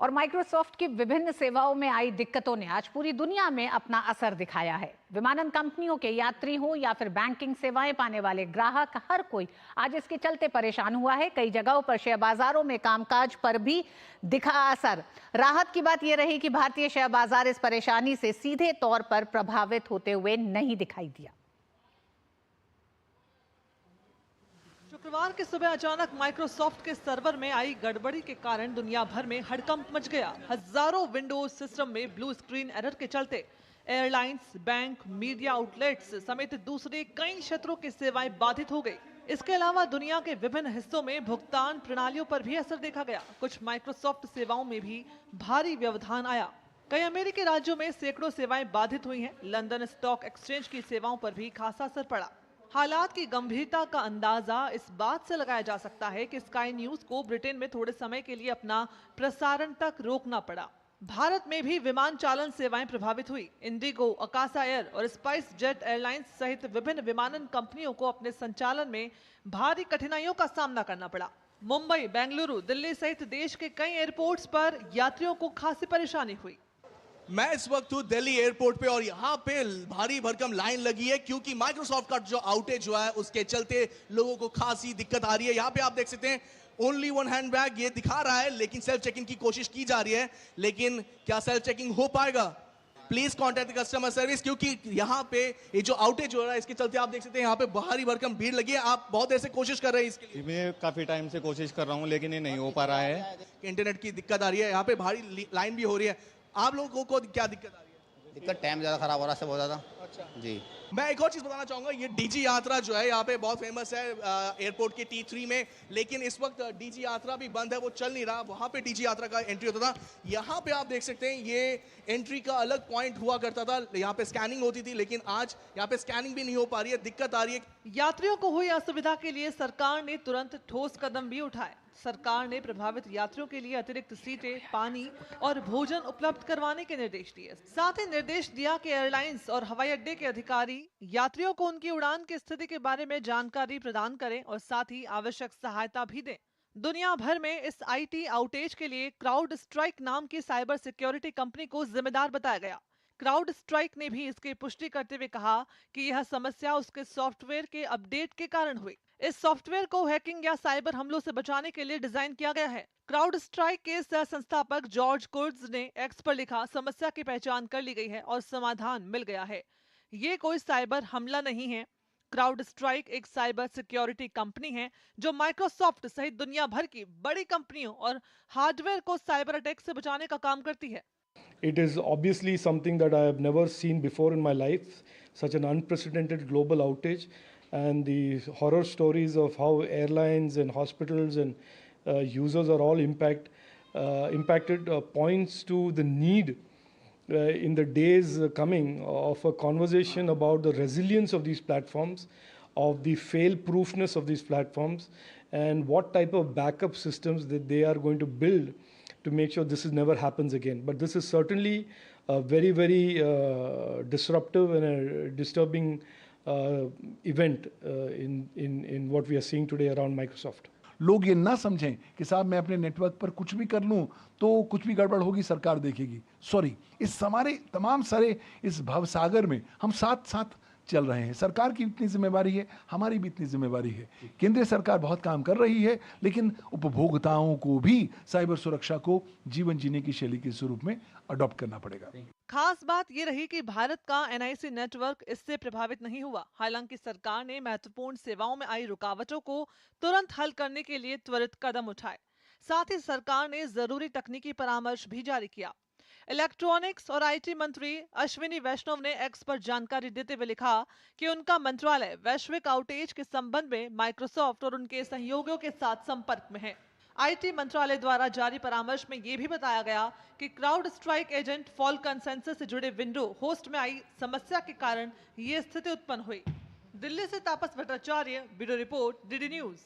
और माइक्रोसॉफ्ट की विभिन्न सेवाओं में आई दिक्कतों ने आज पूरी दुनिया में अपना असर दिखाया है। विमानन कंपनियों के यात्री हो या फिर बैंकिंग सेवाएं पाने वाले ग्राहक, हर कोई आज इसके चलते परेशान हुआ है। कई जगहों पर शेयर बाजारों में कामकाज पर भी दिखा असर। राहत की बात यह रही कि भारतीय शेयर बाजार इस परेशानी से सीधे तौर पर प्रभावित होते हुए नहीं दिखाई दिया। शुक्रवार की सुबह अचानक माइक्रोसॉफ्ट के सर्वर में आई गड़बड़ी के कारण दुनिया भर में हड़कंप मच गया। हजारों विंडोज सिस्टम में ब्लू स्क्रीन एरर के चलते एयरलाइंस, बैंक, मीडिया आउटलेट्स समेत दूसरे कई क्षेत्रों की सेवाएं बाधित हो गई। इसके अलावा दुनिया के विभिन्न हिस्सों में भुगतान प्रणालियों पर भी असर देखा गया। कुछ माइक्रोसॉफ्ट सेवाओं में भी भारी व्यवधान आया। कई अमेरिकी राज्यों में सैकड़ों सेवाएं बाधित हुई हैं। लंदन स्टॉक एक्सचेंज की सेवाओं पर भी खासा असर पड़ा। हालात की गंभीरता का अंदाजा इस बात से लगाया जा सकता है कि स्काई न्यूज को ब्रिटेन में थोड़े समय के लिए अपना प्रसारण तक रोकना पड़ा। भारत में भी विमान चालन सेवाएं प्रभावित हुई। इंडिगो, अकासा एयर और स्पाइस जेट एयरलाइंस सहित विभिन्न विमानन कंपनियों को अपने संचालन में भारी कठिनाइयों का सामना करना पड़ा। मुंबई, बेंगलुरु, दिल्ली सहित देश के कई एयरपोर्ट्स पर यात्रियों को खासी परेशानी हुई। मैं इस वक्त हूँ दिल्ली एयरपोर्ट पे और यहाँ पे भारी भरकम लाइन लगी है क्योंकि माइक्रोसॉफ्ट का जो आउटेज जो है उसके चलते लोगों को खासी दिक्कत आ रही है। यहाँ पे आप देख सकते हैं ओनली वन हैंड बैग ये दिखा रहा है, लेकिन सेल्फ चेकिंग की कोशिश की जा रही है, लेकिन क्या सेल्फ चेकिंग हो पाएगा? प्लीज कॉन्टैक्ट कस्टमर सर्विस, क्योंकि यहाँ पे ये जो आउटेज हो रहा है इसके चलते आप देख सकते हैं यहाँ पे भारी भरकम भीड़ लगी है। आप बहुत देर से कोशिश कर रहे हैं इसके लिए। मैं काफी टाइम से कोशिश कर रहा हूँ लेकिन ये नहीं हो पा रहा है। इंटरनेट की दिक्कत आ रही है, यहाँ पे भारी लाइन भी हो रही है। आप लोगों को क्या दिक्कत आ रही है? दिक्कत टाइम ज़्यादा खराब हो रहा है, बहुत ज़्यादा। अच्छा जी, मैं एक और चीज़ बताना चाहूँगा, ये डीजी यात्रा जो है यहाँ पे बहुत फेमस है एयरपोर्ट के T3 में, लेकिन इस वक्त डीजी यात्रा भी बंद है, वो चल नहीं रहा। वहाँ पे डीजी यात्रा का एंट्री होता था। यहाँ पे आप देख सकते हैं ये एंट्री का अलग पॉइंट हुआ करता था, यहाँ पे स्कैनिंग होती थी, लेकिन आज यहाँ पे स्कैनिंग भी नहीं हो पा रही है, दिक्कत आ रही है। यात्रियों को हुई असुविधा के लिए सरकार ने तुरंत ठोस कदम भी उठाए। सरकार ने प्रभावित यात्रियों के लिए अतिरिक्त सीटें, पानी और भोजन उपलब्ध करवाने के निर्देश दिए। साथ ही निर्देश दिया कि एयरलाइंस और हवाई अड्डे के अधिकारी यात्रियों को उनकी उड़ान की स्थिति के बारे में जानकारी प्रदान करें और साथ ही आवश्यक सहायता भी दें। दुनिया भर में इस आईटी आउटेज के लिए क्राउड स्ट्राइक नाम की साइबर सिक्योरिटी कंपनी को जिम्मेदार बताया गया। क्राउड स्ट्राइक ने भी इसकी पुष्टि करते हुए कहा कि यह समस्या उसके सॉफ्टवेयर के अपडेट के कारण हुई। इस सॉफ्टवेयर को हैकिंग या साइबर हमलों से बचाने के लिए डिजाइन किया गया है। क्राउड स्ट्राइक के सह संस्थापक जॉर्ज कुर्ट्ज ने एक्स पर लिखा, समस्या की पहचान कर ली गई है और समाधान मिल गया है। ये कोई साइबर हमला नहीं है। क्राउड स्ट्राइक एक साइबर सिक्योरिटी कंपनी है जो माइक्रोसॉफ्ट सहित दुनिया भर की बड़ी कंपनियों और हार्डवेयर को साइबर अटैक से बचाने का काम करती है। It is obviously something that I have never seen before in my life, such an unprecedented global outage, and the horror stories of how airlines and hospitals and users are all impacted points to the need in the days coming of a conversation about the resilience of these platforms, of the fail-proofness of these platforms, and what type of backup systems that they are going to build to make sure this never happens again. But this is certainly a very, very disruptive and a disturbing event in what we are seeing today around Microsoft. लोग ये ना समझें कि साहब मैं अपने network पर कुछ भी कर लूं तो कुछ भी गड़बड़ होगी, सरकार देखेगी। सॉरी, इस हमारे तमाम सारे इस भवसागर में हम साथ साथ चल रहे हैं। सरकार की इतनी जिम्मेवारी है, हमारी भी इतनी जिम्मेवारी है। केंद्रीय सरकार बहुत काम कर रही है, लेकिन उपभोक्ताओं को भी साइबर सुरक्षा को जीवन जीने की शैली के स्वरूप में अडॉप्ट करना पड़ेगा। खास बात ये रही कि भारत का एनआईसी नेटवर्क इससे प्रभावित नहीं हुआ। हालांकि सरकार ने महत्वपूर्ण सेवाओं में आई रुकावटों को तुरंत हल करने के लिए त्वरित कदम उठाए। साथ ही सरकार ने जरूरी तकनीकी परामर्श भी जारी किया। इलेक्ट्रॉनिक्स और आईटी मंत्री अश्विनी वैष्णव ने एक्स पर जानकारी देते हुए लिखा कि उनका मंत्रालय वैश्विक आउटेज के संबंध में माइक्रोसॉफ्ट और उनके सहयोगियों के साथ संपर्क में है। आईटी मंत्रालय द्वारा जारी परामर्श में यह भी बताया गया कि crowd strike agent fall consensus से जुड़े विंडो होस्ट में आई समस्या के कारण ये स्थिति उत्पन्न हुई। दिल्ली से Tapas Bhattacharya, bureau report, DD news.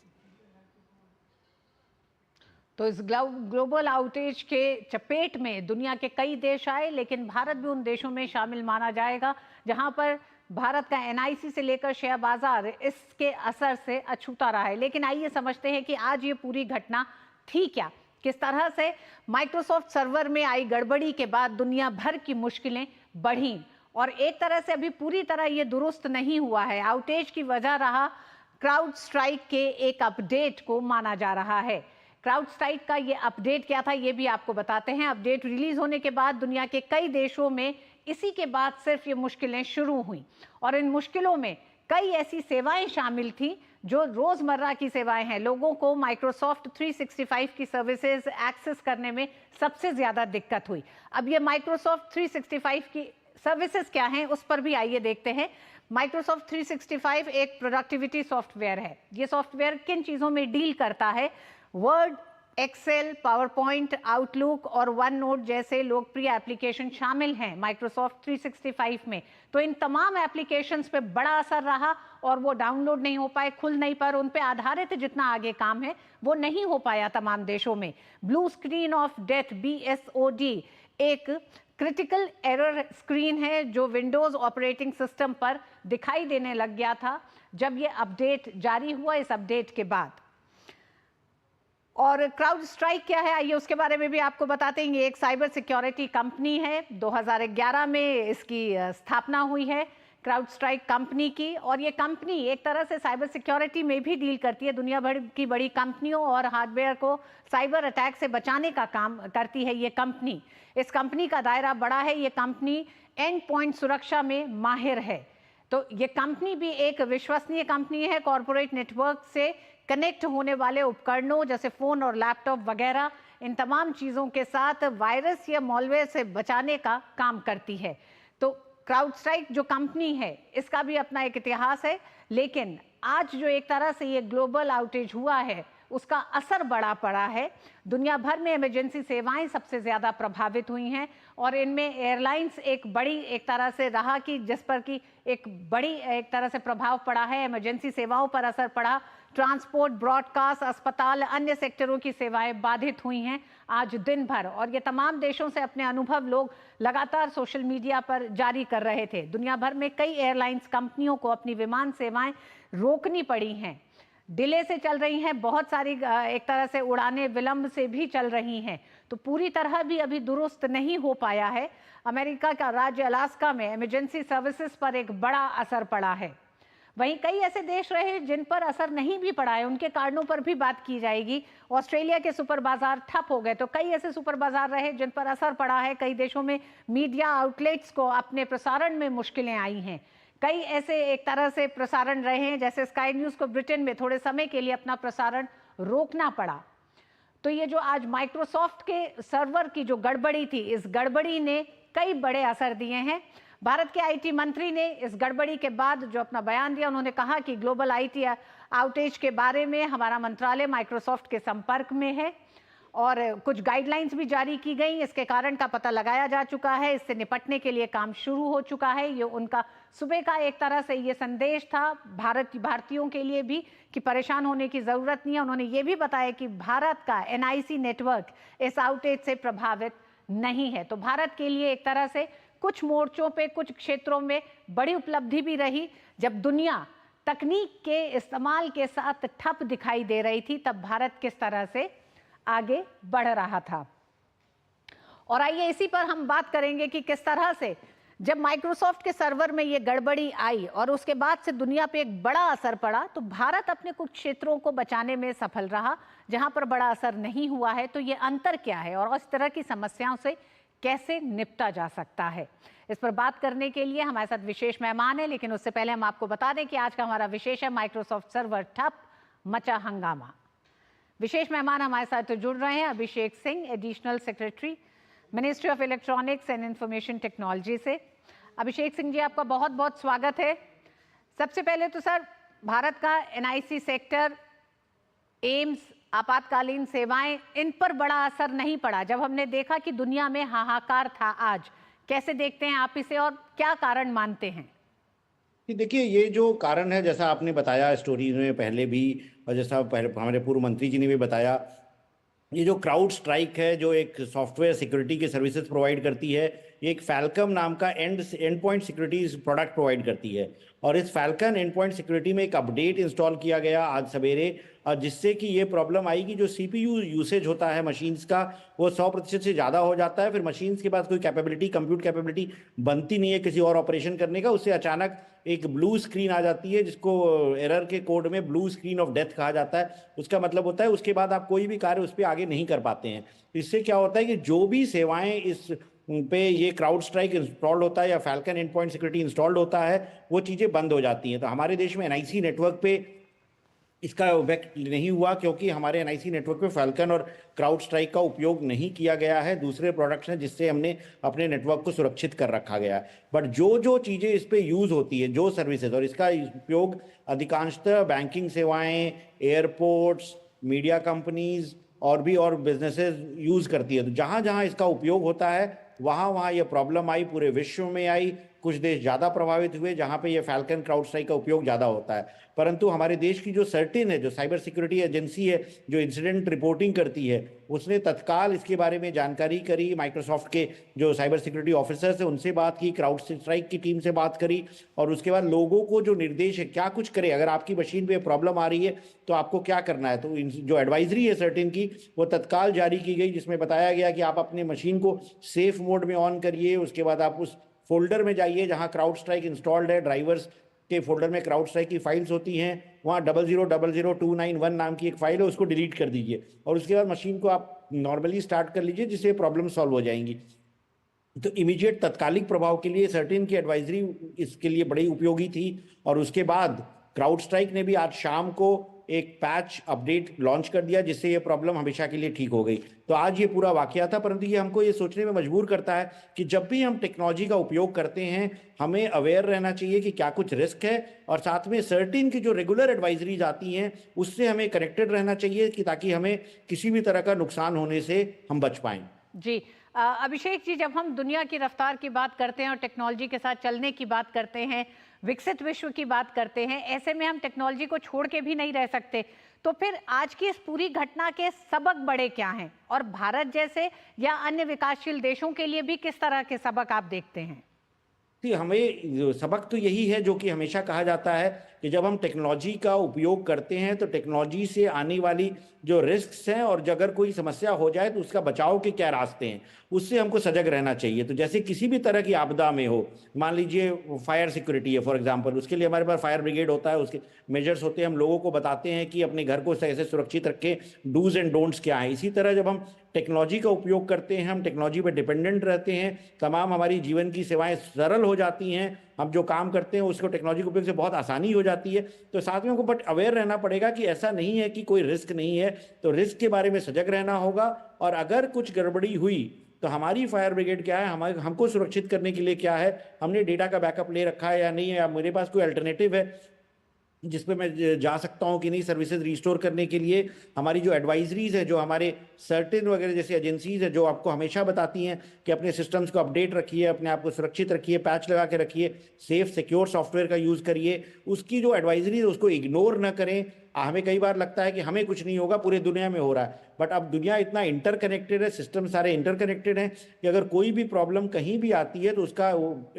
तो इस ग्लोबल आउटेज के चपेट में दुनिया के कई देश आए, लेकिन भारत भी उन देशों में शामिल माना जाएगा जहां पर भारत का एनआईसी से लेकर शेयर बाजार इसके असर से अछूता रहा है। लेकिन आइए समझते हैं कि आज ये पूरी घटना थी क्या। किस तरह से माइक्रोसॉफ्ट सर्वर में आई गड़बड़ी के बाद दुनिया भर की मुश्किलें बढ़ी और एक तरह से अभी पूरी तरह ये दुरुस्त नहीं हुआ है। आउटेज की वजह रहा क्राउड स्ट्राइक के एक अपडेट को माना जा रहा है। क्राउड स्ट्राइक का ये अपडेट क्या था ये भी आपको बताते हैं। अपडेट रिलीज होने के बाद दुनिया के कई देशों में इसी के बाद सिर्फ ये मुश्किलें शुरू हुई और इन मुश्किलों में कई ऐसी सेवाएं शामिल थी जो रोजमर्रा की सेवाएं हैं। लोगों को माइक्रोसॉफ्ट 365 की सर्विसेज एक्सेस करने में सबसे ज्यादा दिक्कत हुई। अब ये माइक्रोसॉफ्ट 365 की सर्विसेज क्या हैं उस पर भी आइए देखते हैं। माइक्रोसॉफ्ट 365 एक प्रोडक्टिविटी सॉफ्टवेयर है। ये सॉफ्टवेयर किन चीजों में डील करता है? Word, excel, power point, outlook और वन नोट जैसे लोकप्रिय एप्लीकेशन शामिल हैं माइक्रोसॉफ्ट 365 में। तो इन तमाम एप्लीकेशंस पे बड़ा असर रहा और वो डाउनलोड नहीं हो पाए, खुल नहीं पर उन पे आधारित जितना आगे काम है वो नहीं हो पाया तमाम देशों में। Blue screen of death BSOD एक क्रिटिकल एरर स्क्रीन है जो विंडोज ऑपरेटिंग सिस्टम पर दिखाई देने लग गया था जब ये अपडेट जारी हुआ इस अपडेट के बाद। और क्राउड स्ट्राइक क्या है आइए उसके बारे में भी आपको बताते हैं। ये एक साइबर सिक्योरिटी कंपनी है। 2011 में इसकी स्थापना हुई है क्राउड स्ट्राइक कंपनी की और ये कंपनी एक तरह से साइबर सिक्योरिटी में भी डील करती है। दुनिया भर की बड़ी कंपनियों और हार्डवेयर को साइबर अटैक से बचाने का काम करती है ये कंपनी। इस कंपनी का दायरा बड़ा है। ये कंपनी एंड पॉइंट सुरक्षा में माहिर है। तो ये कंपनी भी एक विश्वसनीय कंपनी है। कॉरपोरेट नेटवर्क से कनेक्ट होने वाले उपकरणों जैसे फोन और लैपटॉप वगैरह इन तमाम चीज़ों के साथ वायरस या मॉलवेयर से बचाने का काम करती है। तो क्राउड स्ट्राइक जो कंपनी है इसका भी अपना एक इतिहास है, लेकिन आज जो एक तरह से ये ग्लोबल आउटेज हुआ है उसका असर बड़ा पड़ा है। दुनिया भर में इमरजेंसी सेवाएं सबसे ज़्यादा प्रभावित हुई हैं और इनमें एयरलाइंस एक बड़ी एक तरह से रहा कि जिस पर कि एक बड़ी एक तरह से प्रभाव पड़ा है। इमरजेंसी सेवाओं पर असर पड़ा। ट्रांसपोर्ट, ब्रॉडकास्ट, अस्पताल, अन्य सेक्टरों की सेवाएं बाधित हुई हैं आज दिन भर और ये तमाम देशों से अपने अनुभव लोग लगातार सोशल मीडिया पर जारी कर रहे थे। दुनिया भर में कई एयरलाइंस कंपनियों को अपनी विमान सेवाएं रोकनी पड़ी हैं, डिले से चल रही हैं। बहुत सारी एक तरह से उड़ानें विलंब से भी चल रही हैं। तो पूरी तरह भी अभी दुरुस्त नहीं हो पाया है। अमेरिका का राज्य अलास्का में इमरजेंसी सर्विसेज पर एक बड़ा असर पड़ा है। वहीं कई ऐसे देश रहे जिन पर असर नहीं भी पड़ा है, उनके कारणों पर भी बात की जाएगी। ऑस्ट्रेलिया के सुपर बाजार ठप हो गए तो कई ऐसे सुपर बाजार रहे जिन पर असर पड़ा है। कई देशों में मीडिया आउटलेट्स को अपने प्रसारण में मुश्किलें आई हैं। कई ऐसे एक तरह से प्रसारण रहे हैं जैसे स्काई न्यूज़ को ब्रिटेन में थोड़े समय के लिए अपना प्रसारण रोकना पड़ा। तो ये जो आज माइक्रोसॉफ्ट के सर्वर की जो गड़बड़ी थी, इस गड़बड़ी ने कई बड़े असर दिए हैं। भारत के आईटी मंत्री ने इस गड़बड़ी के बाद जो अपना बयान दिया, उन्होंने कहा कि ग्लोबल आईटी आउटेज के बारे में हमारा मंत्रालय माइक्रोसॉफ्ट के संपर्क में है और कुछ गाइडलाइंस भी जारी की गई। इसके कारण का पता लगाया जा चुका है। इससे निपटने के लिए काम शुरू हो चुका है। ये उनका सुबह का एक तरह से ये संदेश था भारतीयों के लिए भी कि परेशान होने की ज़रूरत नहीं है। उन्होंने ये भी बताया कि भारत का NIC नेटवर्क इस आउटेज से प्रभावित नहीं है। तो भारत के लिए एक तरह से कुछ मोर्चों पे, कुछ क्षेत्रों में बड़ी उपलब्धि भी रही। जब दुनिया तकनीक के इस्तेमाल के साथ ठप दिखाई दे रही थी तब भारत किस तरह से आगे बढ़ रहा था। और आइए इसी पर हम बात करेंगे कि किस तरह से जब माइक्रोसॉफ्ट के सर्वर में ये गड़बड़ी आई और उसके बाद से दुनिया पे एक बड़ा असर पड़ा तो भारत अपने कुछ क्षेत्रों को बचाने में सफल रहा जहां पर बड़ा असर नहीं हुआ है। तो ये अंतर क्या है और इस तरह की समस्याओं से कैसे निपटा जा सकता है, इस पर बात करने के लिए हमारे साथ विशेष मेहमान है। लेकिन उससे पहले हम आपको बता दें कि आज का हमारा विशेष है माइक्रोसॉफ्ट सर्वर ठप, मचा हंगामा। विशेष मेहमान हमारे साथ जुड़ रहे हैं Abhishek Singh, additional secretary ministry of electronics and information technology से। अभिषेक सिंह जी, आपका बहुत बहुत स्वागत है। सबसे पहले तो सर, भारत का NIC सेक्टर, एम्स, आपातकालीन सेवाएं, इन पर बड़ा असर नहीं पड़ा जब हमने देखा कि दुनिया में हाहाकार था। आज कैसे देखते हैं आप इसे और क्या कारण मानते हैं? देखिए, ये जो कारण है, जैसा आपने बताया स्टोरी में पहले भी और जैसा पहले हमारे पूर्व मंत्री जी ने भी बताया, ये जो क्राउड स्ट्राइक है जो एक सॉफ्टवेयर सिक्योरिटी की सर्विसेज प्रोवाइड करती है, ये एक फैल्कन नाम का and point security product provide करती है। और इस फैल्कन एंड पॉइंट सिक्योरिटी में एक अपडेट इंस्टॉल किया गया आज सवेरे और जिससे कि ये प्रॉब्लम आई कि जो CPU यूसेज होता है मशीन्स का वो 100% से ज़्यादा हो जाता है। फिर मशीन्स के पास कोई कैपेबिलिटी, कंप्यूट कैपेबिलिटी बनती नहीं है किसी और ऑपरेशन करने का। उससे अचानक एक ब्लू स्क्रीन आ जाती है जिसको एरर के कोड में ब्लू स्क्रीन ऑफ डेथ कहा जाता है। उसका मतलब होता है उसके बाद आप कोई भी कार्य उस पर आगे नहीं कर पाते हैं। इससे क्या होता है कि जो भी सेवाएं इस पे ये क्राउड स्ट्राइक इंस्टॉल्ड होता है या falcon and point security installed होता है वो चीज़ें बंद हो जाती हैं। तो हमारे देश में NIC नेटवर्क पे इसका इफेक्ट नहीं हुआ क्योंकि हमारे NIC नेटवर्क पे फैल्कन और क्राउड स्ट्राइक का उपयोग नहीं किया गया है। दूसरे प्रोडक्ट्स हैं जिससे हमने अपने नेटवर्क को सुरक्षित कर रखा गया है। बट जो चीज़ें इस पे यूज़ होती है, जो सर्विसेज, और इसका उपयोग अधिकांशतः बैंकिंग सेवाएं, एयरपोर्ट्स, मीडिया कंपनीज और बिजनेसेस यूज़ करती है। तो जहाँ जहाँ इसका उपयोग होता है वहाँ वहाँ ये प्रॉब्लम आई, पूरे विश्व में आई। कुछ देश ज़्यादा प्रभावित हुए जहाँ पे ये फैल्कन क्राउड स्ट्राइक का उपयोग ज़्यादा होता है। परंतु हमारे देश की जो सर्टिन है, जो साइबर सिक्योरिटी एजेंसी है, जो इंसिडेंट रिपोर्टिंग करती है, उसने तत्काल इसके बारे में जानकारी करी। माइक्रोसॉफ्ट के जो साइबर सिक्योरिटी ऑफिसर्स है उनसे बात की, क्राउड स्ट्राइक की टीम से बात करी और उसके बाद लोगों को जो निर्देश है क्या कुछ करे, अगर आपकी मशीन पे प्रॉब्लम आ रही है तो आपको क्या करना है। तो जो एडवाइजरी है सर्टिन की वो तत्काल जारी की गई, जिसमें बताया गया कि आप अपने मशीन को सेफ मोड में ऑन करिए। उसके बाद आप उस फोल्डर में जाइए जहां क्राउड स्ट्राइक इंस्टॉल्ड है। ड्राइवर्स के फोल्डर में क्राउड स्ट्राइक की फाइल्स होती हैं, वहाँ 00000291 नाम की एक फाइल है, उसको डिलीट कर दीजिए और उसके बाद मशीन को आप नॉर्मली स्टार्ट कर लीजिए, जिससे प्रॉब्लम सॉल्व हो जाएंगी। तो इमीडिएट तत्कालिक प्रभाव के लिए सर्टिन की एडवाइजरी इसके लिए बड़ी उपयोगी थी। और उसके बाद क्राउड स्ट्राइक ने भी आज शाम को एक पैच अपडेट लॉन्च कर दिया, जिससे ये प्रॉब्लम हमेशा के लिए ठीक हो गई। तो आज ये पूरा वाकया था, परंतु ये हमको ये सोचने में मजबूर करता है कि जब भी हम टेक्नोलॉजी का उपयोग करते हैं हमें अवेयर रहना चाहिए कि क्या कुछ रिस्क है, और साथ में सर्टिन की जो रेगुलर एडवाइजरीज आती हैं उससे हमें कनेक्टेड रहना चाहिए कि ताकि हमें किसी भी तरह का नुकसान होने से हम बच पाएं। जी अभिषेक जी, जब हम दुनिया की रफ्तार की बात करते हैं और टेक्नोलॉजी के साथ चलने की बात करते हैं, विकसित विश्व की बात करते हैं, ऐसे में हम टेक्नोलॉजी को छोड़ के भी नहीं रह सकते। तो फिर आज की इस पूरी घटना के सबक बड़े क्या हैं, और भारत जैसे या अन्य विकासशील देशों के लिए भी किस तरह के सबक आप देखते हैं? हमें सबक तो यही है जो कि हमेशा कहा जाता है कि जब हम टेक्नोलॉजी का उपयोग करते हैं तो टेक्नोलॉजी से आने वाली जो रिस्क्स हैं और अगर कोई समस्या हो जाए तो उसका बचाव के क्या रास्ते हैं, उससे हमको सजग रहना चाहिए। तो जैसे किसी भी तरह की आपदा में हो, मान लीजिए फायर सिक्योरिटी है फॉर एग्जांपल, उसके लिए हमारे पास फायर ब्रिगेड होता है, उसके मेजर्स होते हैं, हम लोगों को बताते हैं कि अपने घर को कैसे सुरक्षित रखें, डूज एंड डोंट्स क्या हैं। इसी तरह जब हम टेक्नोलॉजी का उपयोग करते हैं, हम टेक्नोलॉजी पर डिपेंडेंट रहते हैं, तमाम हमारी जीवन की सेवाएं सरल हो जाती हैं, हम जो काम करते हैं उसको टेक्नोलॉजी के उपयोग से बहुत आसानी हो जाती है। तो साथ में हमको बट अवेयर रहना पड़ेगा कि ऐसा नहीं है कि कोई रिस्क नहीं है, तो रिस्क के बारे में सजग रहना होगा। और अगर कुछ गड़बड़ी हुई तो हमारी फायर ब्रिगेड क्या है, हमको सुरक्षित करने के लिए क्या है, हमने डेटा का बैकअप ले रखा है या नहीं है, या मेरे पास कोई अल्टरनेटिव है जिसपे मैं जा सकता हूँ कि नहीं सर्विसेज रिस्टोर करने के लिए। हमारी जो एडवाइजरीज है, जो हमारे सर्टिन वगैरह जैसे एजेंसीज है जो आपको हमेशा बताती हैं कि अपने सिस्टम्स को अपडेट रखिए, अपने आप को सुरक्षित रखिए, पैच लगा के रखिए, सेफ सिक्योर सॉफ्टवेयर का यूज़ करिए, उसकी जो एडवाइजरी है उसको इग्नोर न करें। हमें कई बार लगता है कि हमें कुछ नहीं होगा, पूरे दुनिया में हो रहा है, बट अब दुनिया इतना इंटरकनेक्टेड है, सिस्टम सारे इंटरकनेक्टेड हैं कि अगर कोई भी प्रॉब्लम कहीं भी आती है तो उसका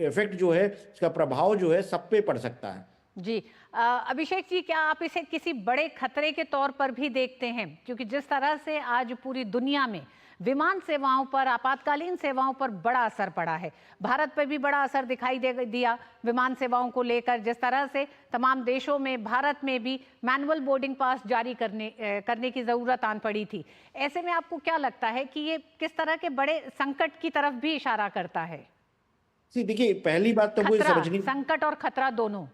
इफेक्ट जो है, उसका प्रभाव जो है सब पे पड़ सकता है। जी अभिषेक जी, क्या आप इसे किसी बड़े खतरे के तौर पर भी देखते हैं? क्योंकि जिस तरह से आज पूरी दुनिया में विमान सेवाओं पर, आपातकालीन सेवाओं पर बड़ा असर पड़ा है, भारत पर भी बड़ा असर दिखाई दिया विमान सेवाओं को लेकर, जिस तरह से तमाम देशों में, भारत में भी मैनुअल बोर्डिंग पास जारी करने की ज़रूरत आन पड़ी थी। ऐसे में आपको क्या लगता है कि ये किस तरह के बड़े संकट की तरफ भी इशारा करता है? देखिए, पहली बात तो मुझे समझनी, संकट और खतरा दोनों,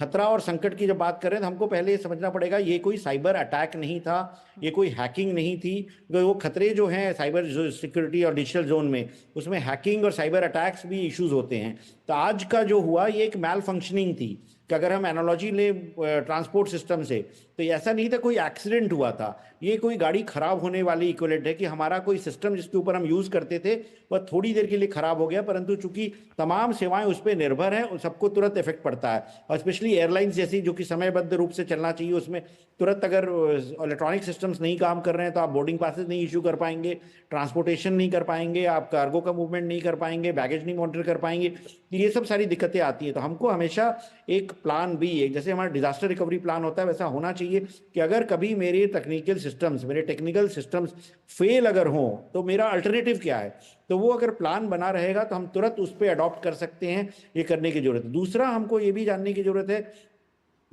खतरा और संकट की जब बात करें तो हमको पहले ये समझना पड़ेगा ये कोई साइबर अटैक नहीं था, ये कोई हैकिंग नहीं थी। वो खतरे जो हैं साइबर सिक्योरिटी और डिजिटल जोन में, उसमें हैकिंग और साइबर अटैक्स भी इश्यूज होते हैं। तो आज का जो हुआ ये एक मैल फंक्शनिंग थी कि अगर हम एनालॉजी ले ट्रांसपोर्ट सिस्टम से, तो ऐसा नहीं था कोई एक्सीडेंट हुआ था, ये कोई गाड़ी खराब होने वाली इक्विवेलेंट है कि हमारा कोई सिस्टम जिसके ऊपर हम यूज़ करते थे वह थोड़ी देर के लिए खराब हो गया, परंतु चूंकि तमाम सेवाएं उस पर निर्भर हैं, सबको तुरंत इफेक्ट पड़ता है। और स्पेशली एयरलाइंस जैसी जो कि समयबद्ध रूप से चलना चाहिए, उसमें तुरंत अगर इलेक्ट्रॉनिक सिस्टम्स नहीं काम कर रहे हैं तो आप बोर्डिंग पासेज नहीं इशू कर पाएंगे, ट्रांसपोर्टेशन नहीं कर पाएंगे, आप कार्गो का मूवमेंट नहीं कर पाएंगे, बैगेज नहीं मॉनिटर कर पाएंगे, ये सब सारी दिक्कतें आती हैं। तो हमको हमेशा एक प्लान बी, एक जैसे हमारा डिजास्टर रिकवरी प्लान होता है वैसा होना चाहिए कि अगर कभी मेरे टेक्निकल सिस्टम्स फेल अगर हों तो मेरा अल्टरनेटिव क्या है, तो वो अगर प्लान बना रहेगा तो हम तुरंत उस पर अडॉप्ट कर सकते हैं। ये करने की जरूरत है। दूसरा, हमको ये भी जानने की जरूरत है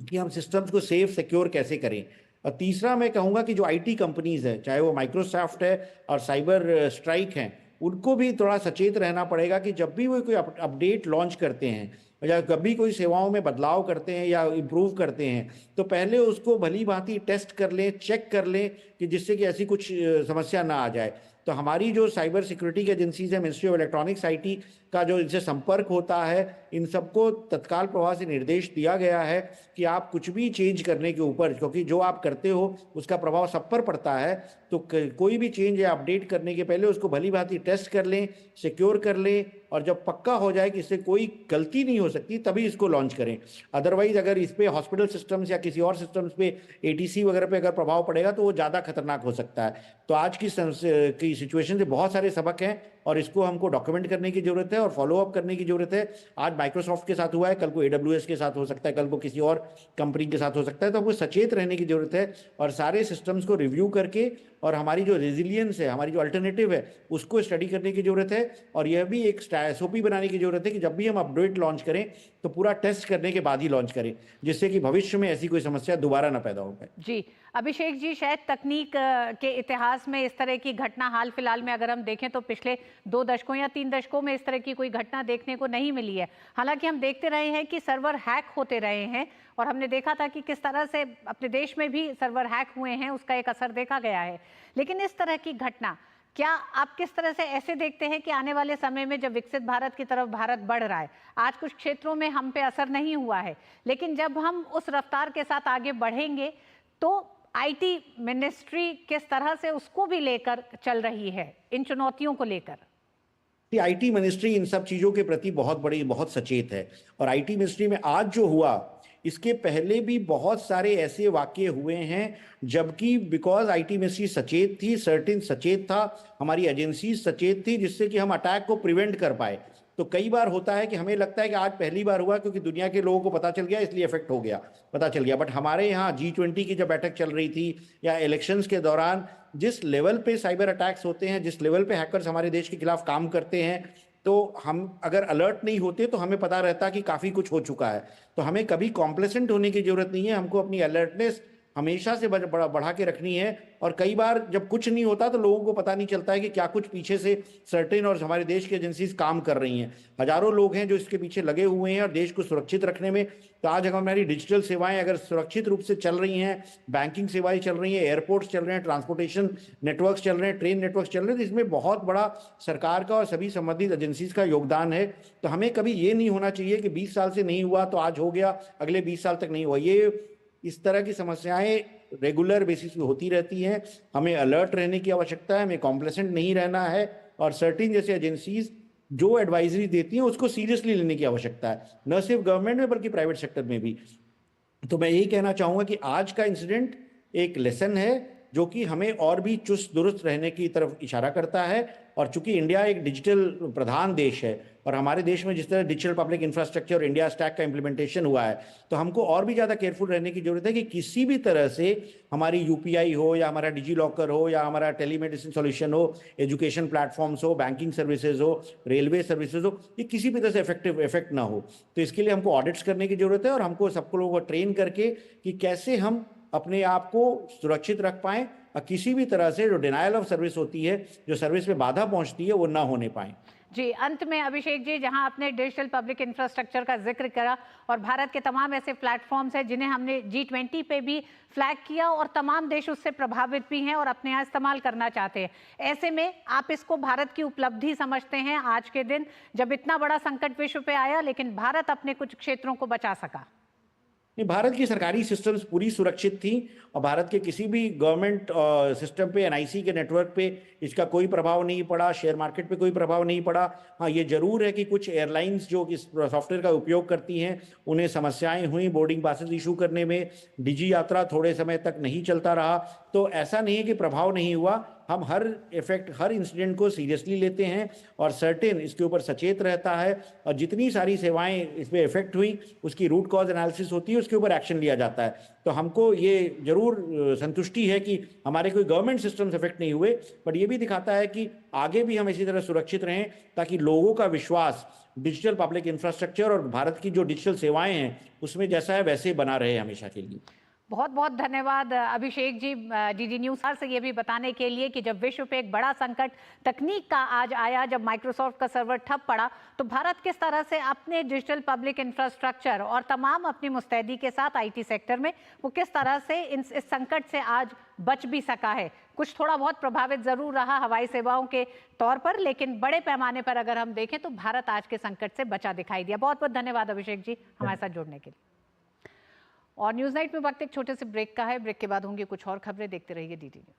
कि हम सिस्टम्स को सेफ सिक्योर कैसे करें। और तीसरा, मैं कहूँगा कि जो आईटी कंपनीज हैं, चाहे वो माइक्रोसॉफ्ट है और साइबर स्ट्राइक हैं, उनको भी थोड़ा सचेत रहना पड़ेगा कि जब भी वो कोई अपडेट लॉन्च करते हैं या कभी कोई सेवाओं में बदलाव करते हैं या इम्प्रूव करते हैं, तो पहले उसको भली भांति टेस्ट कर लें, चेक कर लें कि जिससे कि ऐसी कुछ समस्या ना आ जाए। तो हमारी जो साइबर सिक्योरिटी की एजेंसीज है, मिनिस्ट्री ऑफ इलेक्ट्रॉनिक्स, आईटी का जो इनसे संपर्क होता है, इन सबको तत्काल प्रभाव से निर्देश दिया गया है कि आप कुछ भी चेंज करने के ऊपर, क्योंकि जो आप करते हो उसका प्रभाव सब पर पड़ता है, तो कोई भी चेंज या अपडेट करने के पहले उसको भली भांति टेस्ट कर लें, सिक्योर कर लें, और जब पक्का हो जाए कि इससे कोई गलती नहीं हो सकती तभी इसको लॉन्च करें। अदरवाइज अगर इस पे हॉस्पिटल सिस्टम्स या किसी और सिस्टम्स पे, एटीसी वगैरह पे अगर प्रभाव पड़ेगा तो वो ज़्यादा खतरनाक हो सकता है। तो आज की सिचुएशन से बहुत सारे सबक हैं और इसको हमको डॉक्यूमेंट करने की जरूरत है और फॉलो अप करने की जरूरत है। आज माइक्रोसॉफ्ट के साथ हुआ है, कल को AWS के साथ हो सकता है, कल को किसी और कंपनी के साथ हो सकता है। तो हमको सचेत रहने की जरूरत है और सारे सिस्टम्स को रिव्यू करके और हमारी जो रेजिलियंस है, हमारी जो अल्टरनेटिव है, उसको स्टडी करने की जरूरत है। और यह भी एक SOP बनाने की जरूरत है कि जब भी हम अपडेट लॉन्च करें तो पूरा टेस्ट करने के बाद ही लॉन्च करें, जिससे कि भविष्य में ऐसी कोई समस्या दोबारा ना पैदा हो पाए। जी अभिषेक जी, शायद तकनीक के इतिहास में इस तरह की घटना हाल फिलहाल में अगर हम देखें तो पिछले 2 दशकों या 3 दशकों में इस तरह की कोई घटना देखने को नहीं मिली है। हालांकि हम देखते रहे हैं कि सर्वर हैक होते रहे हैं और हमने देखा था कि किस तरह से अपने देश में भी सर्वर हैक हुए हैं, उसका एक असर देखा गया है। लेकिन इस तरह की घटना, क्या आप किस तरह से ऐसे देखते हैं कि आने वाले समय में जब विकसित भारत की तरफ भारत बढ़ रहा है, आज कुछ क्षेत्रों में हम पे असर नहीं हुआ है, लेकिन जब हम उस रफ्तार के साथ आगे बढ़ेंगे तो आईटी मिनिस्ट्री किस तरह से उसको भी लेकर चल रही है, इन चुनौतियों को लेकर? आईटी मिनिस्ट्री इन सब चीजों के प्रति बहुत सचेत है। और आईटी मिनिस्ट्री में आज जो हुआ, इसके पहले भी बहुत सारे ऐसे वाकये हुए हैं, जबकि बिकॉज आईटी मिनिस्ट्री सचेत थी, सर्टेन सचेत था, हमारी एजेंसी सचेत थी, जिससे कि हम अटैक को प्रिवेंट कर पाए। तो कई बार होता है कि हमें लगता है कि आज पहली बार हुआ क्योंकि दुनिया के लोगों को पता चल गया इसलिए इफेक्ट हो गया, पता चल गया। बट हमारे यहाँ G20 की जब बैठक चल रही थी या इलेक्शंस के दौरान जिस लेवल पे साइबर अटैक्स होते हैं, जिस लेवल पे हैकर्स हमारे देश के खिलाफ काम करते हैं, तो हम अगर अलर्ट नहीं होते तो हमें पता रहता कि काफ़ी कुछ हो चुका है। तो हमें कभी कॉम्प्लेसेंट होने की जरूरत नहीं है, हमको अपनी अलर्टनेस हमेशा से बढ़ा के रखनी है। और कई बार जब कुछ नहीं होता तो लोगों को पता नहीं चलता है कि क्या कुछ पीछे से सर्टेन और हमारे देश की एजेंसीज काम कर रही हैं। हजारों लोग हैं जो इसके पीछे लगे हुए हैं और देश को सुरक्षित रखने में। तो आज हमारी डिजिटल सेवाएं अगर सुरक्षित रूप से चल रही हैं, बैंकिंग सेवाएं चल रही हैं, एयरपोर्ट्स चल रहे हैं, ट्रांसपोर्टेशन नेटवर्क्स चल रहे हैं, ट्रेन नेटवर्क्स चल रहे हैं, तो इसमें बहुत बड़ा सरकार का और सभी संबंधित एजेंसीज का योगदान है। तो हमें कभी ये नहीं होना चाहिए कि 20 साल से नहीं हुआ तो आज हो गया, अगले 20 साल तक नहीं हुआ। ये इस तरह की समस्याएं रेगुलर बेसिस पे होती रहती हैं। हमें अलर्ट रहने की आवश्यकता है, हमें कॉम्प्लेसेंट नहीं रहना है और सर्टेन जैसे एजेंसीज जो एडवाइजरी देती हैं उसको सीरियसली लेने की आवश्यकता है, न सिर्फ गवर्नमेंट में बल्कि प्राइवेट सेक्टर में भी। तो मैं यही कहना चाहूँगा कि आज का इंसिडेंट एक लेसन है जो कि हमें और भी चुस्त दुरुस्त रहने की तरफ इशारा करता है। और चूंकि इंडिया एक डिजिटल प्रधान देश है और हमारे देश में जिस तरह डिजिटल पब्लिक इंफ्रास्ट्रक्चर और इंडिया स्टैक का इंप्लीमेंटेशन हुआ है, तो हमको और भी ज़्यादा केयरफुल रहने की जरूरत है कि किसी भी तरह से हमारी UPI हो या हमारा डिजी लॉकर हो या हमारा टेलीमेडिसिन सॉल्यूशन हो, एजुकेशन प्लेटफॉर्म्स हो, बैंकिंग सर्विसेज हो, रेलवे सर्विसेज हो, ये किसी भी तरह से इफेक्ट ना हो। तो इसके लिए हमको ऑडिट्स करने की जरूरत है और हमको सबको लोगों को ट्रेन करके कि कैसे हम अपने आप को सुरक्षित रख पाएं और किसी भी तरह से जो डिनायल ऑफ सर्विस होती है, जो सर्विस में बाधा पहुंचती है, वो ना होने पाए। जी, अंत में अभिषेक जी, जहां आपने डिजिटल पब्लिक इंफ्रास्ट्रक्चर का जिक्र करा और भारत के तमाम ऐसे प्लेटफॉर्म्स हैं जिन्हें हमने G20 पे भी फ्लैग किया और तमाम देश उससे प्रभावित भी हैं और अपने यहाँ इस्तेमाल करना चाहते हैं, ऐसे में आप इसको भारत की उपलब्धि समझते हैं आज के दिन जब इतना बड़ा संकट विश्व पे आया लेकिन भारत अपने कुछ क्षेत्रों को बचा सका? भारत की सरकारी सिस्टम्स पूरी सुरक्षित थी और भारत के किसी भी गवर्नमेंट सिस्टम पे, NIC के नेटवर्क पे इसका कोई प्रभाव नहीं पड़ा, शेयर मार्केट पे कोई प्रभाव नहीं पड़ा। हाँ, ये जरूर है कि कुछ एयरलाइंस जो इस सॉफ्टवेयर का उपयोग करती हैं उन्हें समस्याएं हुई बोर्डिंग पासेस इशू करने में, डिजी यात्रा थोड़े समय तक नहीं चलता रहा। तो ऐसा नहीं है कि प्रभाव नहीं हुआ, हम हर इफेक्ट, हर इंसिडेंट को सीरियसली लेते हैं और सर्टेन इसके ऊपर सचेत रहता है, और जितनी सारी सेवाएं इसमें इफेक्ट हुई उसकी रूट कॉज एनालिसिस होती है, उसके ऊपर एक्शन लिया जाता है। तो हमको ये जरूर संतुष्टि है कि हमारे कोई गवर्नमेंट सिस्टम्स इफेक्ट नहीं हुए, बट ये भी दिखाता है कि आगे भी हम इसी तरह सुरक्षित रहें ताकि लोगों का विश्वास डिजिटल पब्लिक इंफ्रास्ट्रक्चर और भारत की जो डिजिटल सेवाएं हैं उसमें जैसा है वैसे ही बना रहे हमेशा के लिए। बहुत बहुत धन्यवाद अभिषेक जी, डीडी न्यूज़ से ये भी बताने के लिए कि जब विश्व पे एक बड़ा संकट तकनीक का आज आया, जब माइक्रोसॉफ्ट का सर्वर ठप पड़ा, तो भारत किस तरह से अपने डिजिटल पब्लिक इंफ्रास्ट्रक्चर और तमाम अपनी मुस्तैदी के साथ आईटी सेक्टर में वो किस तरह से इस संकट से आज बच भी सका है। कुछ थोड़ा बहुत प्रभावित जरूर रहा हवाई सेवाओं के तौर पर, लेकिन बड़े पैमाने पर अगर हम देखें तो भारत आज के संकट से बचा दिखाई दिया। बहुत बहुत धन्यवाद अभिषेक जी हमारे साथ जुड़ने के लिए। और न्यूज़ नाइट में वक्त एक छोटे से ब्रेक का है। ब्रेक के बाद होंगी कुछ और खबरें, देखते रहिए डीडी न्यूज़।